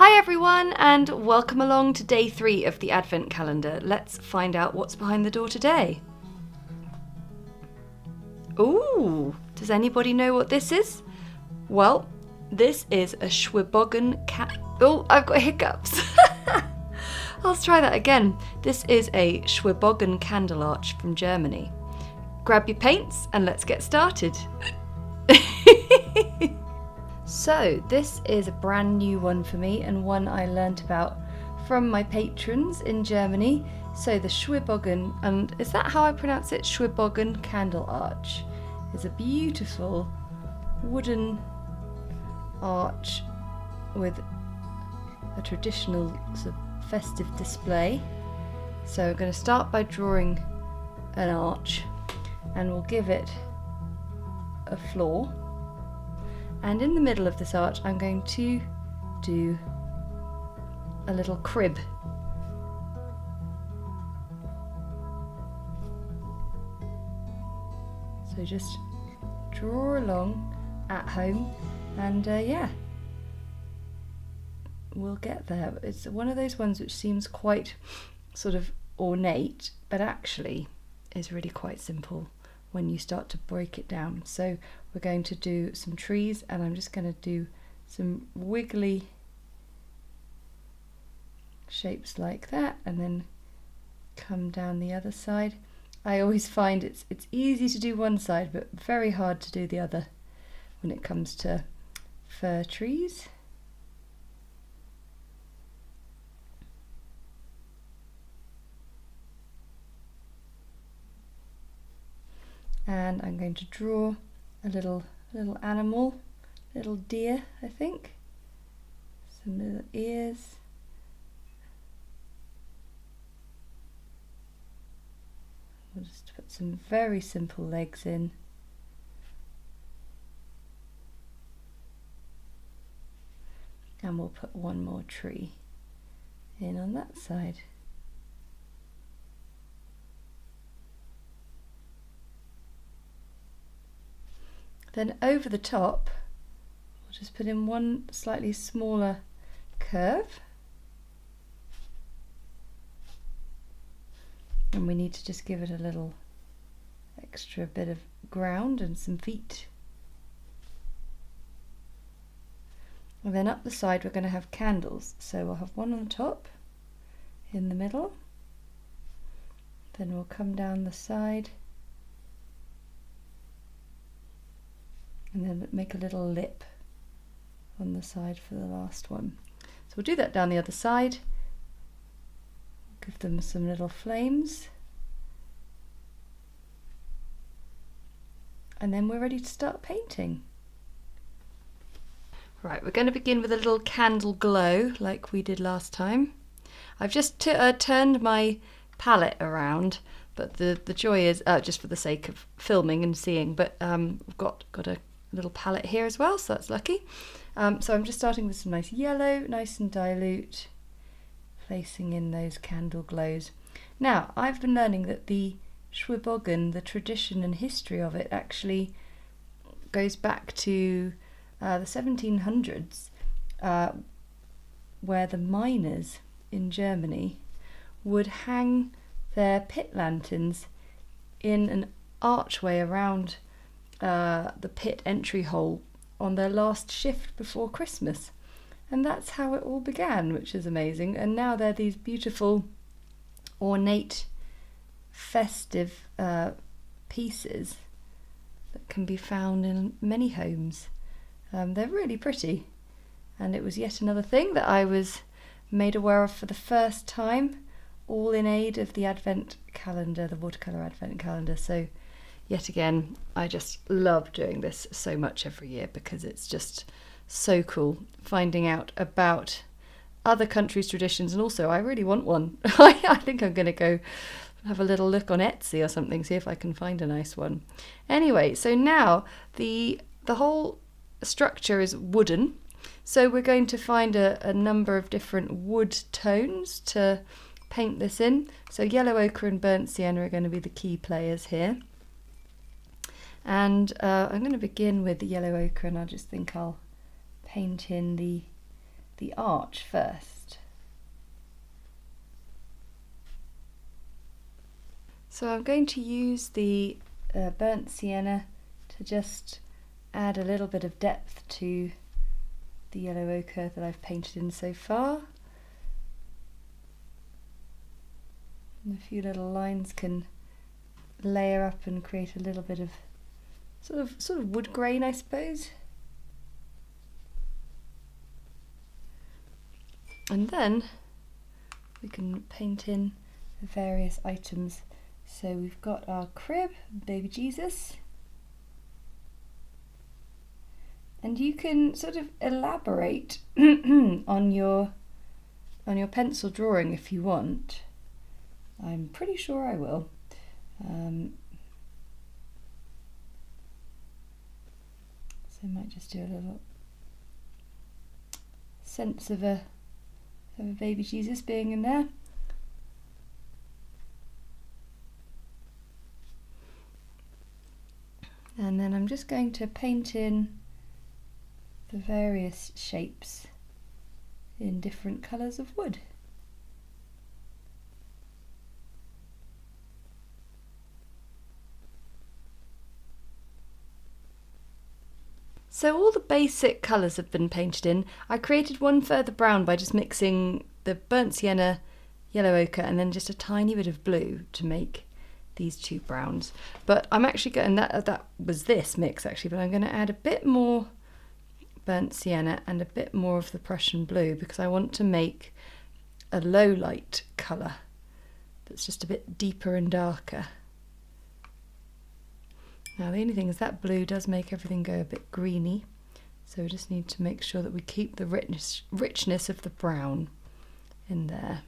Hi everyone, and welcome along to day 3 of the Advent calendar. Let's find out what's behind the door today. Ooh, does anybody know what this is? Well, this is a Schwibbogen Oh, I've got hiccups. I'll try that again. This is a Schwibbogen candle arch from Germany. Grab your paints and let's get started. So this is a brand new one for me, and one I learnt about from my patrons in Germany. So the Schwibbogen, and is that how I pronounce it? Schwibbogen candle arch is a beautiful wooden arch with a traditional sort of festive display. So I'm going to start by drawing an arch, and we'll give it a floor. And in the middle of this arch, I'm going to do a little crib. So just draw along at home, and yeah, we'll get there. It's one of those ones which seems quite sort of ornate, but actually is really quite simple when you start to break it down. So we're going to do some trees, and I'm just going to do some wiggly shapes like that, and then come down the other side. I always find it's easy to do one side, but very hard to do the other when it comes to fir trees. And I'm going to draw a little animal, little deer, I think. Some little ears. We'll just put some very simple legs in. And we'll put one more tree in on that side. Then over the top, we'll just put in one slightly smaller curve. And we need to just give it a little extra bit of ground and some feet. And then up the side we're going to have candles. So we'll have one on the top, in the middle. Then we'll come down the side. And then make a little lip on the side for the last one. So we'll do that down the other side. Give them some little flames. And then we're ready to start painting. Right, we're going to begin with a little candle glow like we did last time. I've just turned my palette around, but the joy is just for the sake of filming and seeing, but we've got a little palette here as well, so that's lucky. So I'm just starting with some nice yellow, nice and dilute, placing in those candle glows. Now, I've been learning that the Schwibbogen, the tradition and history of it, actually goes back to the 1700s, where the miners in Germany would hang their pit lanterns in an archway around the pit entry hole on their last shift before Christmas. And that's how it all began, which is amazing. And now they're these beautiful, ornate, festive pieces that can be found in many homes. They're really pretty. And it was yet another thing that I was made aware of for the first time, all in aid of the Advent calendar, the Watercolour Advent calendar. So yet again, I just love doing this so much every year because it's just so cool finding out about other countries' traditions, and also I really want one. I think I'm going to go have a little look on Etsy or something, see if I can find a nice one. Anyway, so now the whole structure is wooden, so we're going to find a number of different wood tones to paint this in. So yellow ochre and burnt sienna are going to be the key players here. And I'm going to begin with the yellow ochre, and I just think I'll paint in the the arch first. So I'm going to use the burnt sienna to just add a little bit of depth to the yellow ochre that I've painted in so far. And a few little lines can layer up and create a little bit of sort of wood grain, I suppose. And then we can paint in the various items. So we've got our crib, baby Jesus, and you can sort of elaborate on your pencil drawing if you want. I'm pretty sure I will. So I might just do a little sense of a baby Jesus being in there. And then I'm just going to paint in the various shapes in different colours of wood. So all the basic colours have been painted in. I created one further brown by just mixing the burnt sienna, yellow ochre, and then just a tiny bit of blue to make these two browns. But I'm actually going, that was this mix actually, but I'm going to add a bit more burnt sienna and a bit more of the Prussian blue because I want to make a low light colour that's just a bit deeper and darker. Now the only thing is that blue does make everything go a bit greeny, so we just need to make sure that we keep the richness of the brown in there.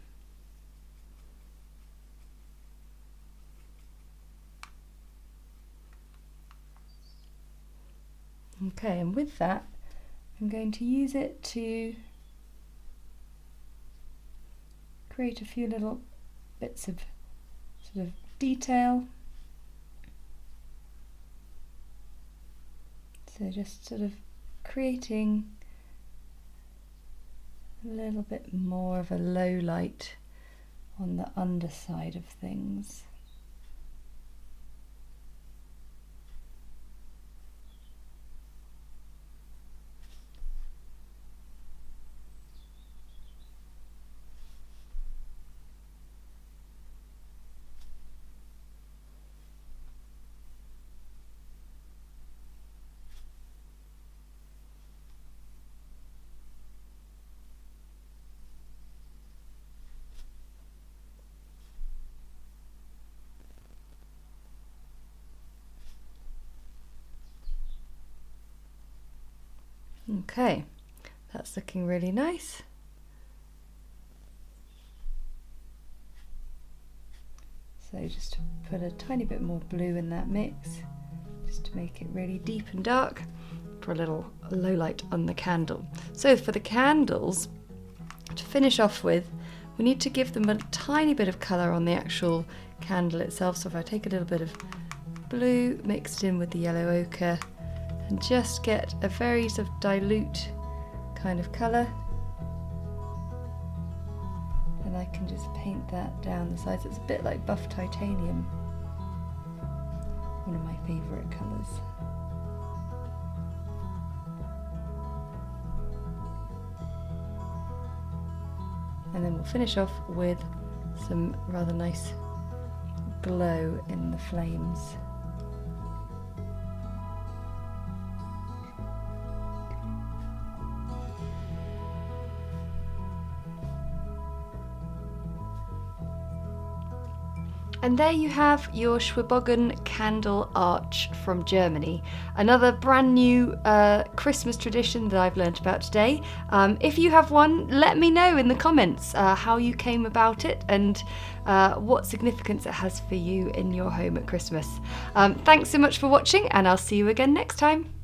Okay, and with that I'm going to use it to create a few little bits of sort of detail. So just sort of creating a little bit more of a low light on the underside of things. Okay, that's looking really nice. So just put a tiny bit more blue in that mix, just to make it really deep and dark for a little low light on the candle. So for the candles, to finish off with, we need to give them a tiny bit of colour on the actual candle itself. So if I take a little bit of blue mixed in with the yellow ochre, and just get a very sort of dilute kind of colour, and I can just paint that down the sides. It's a bit like buff titanium, one of my favourite colours. And then we'll finish off with some rather nice glow in the flames. And there you have your Schwieboggen candle arch from Germany. Another brand new Christmas tradition that I've learnt about today. If you have one, let me know in the comments how you came about it and what significance it has for you in your home at Christmas. Thanks so much for watching, and I'll see you again next time.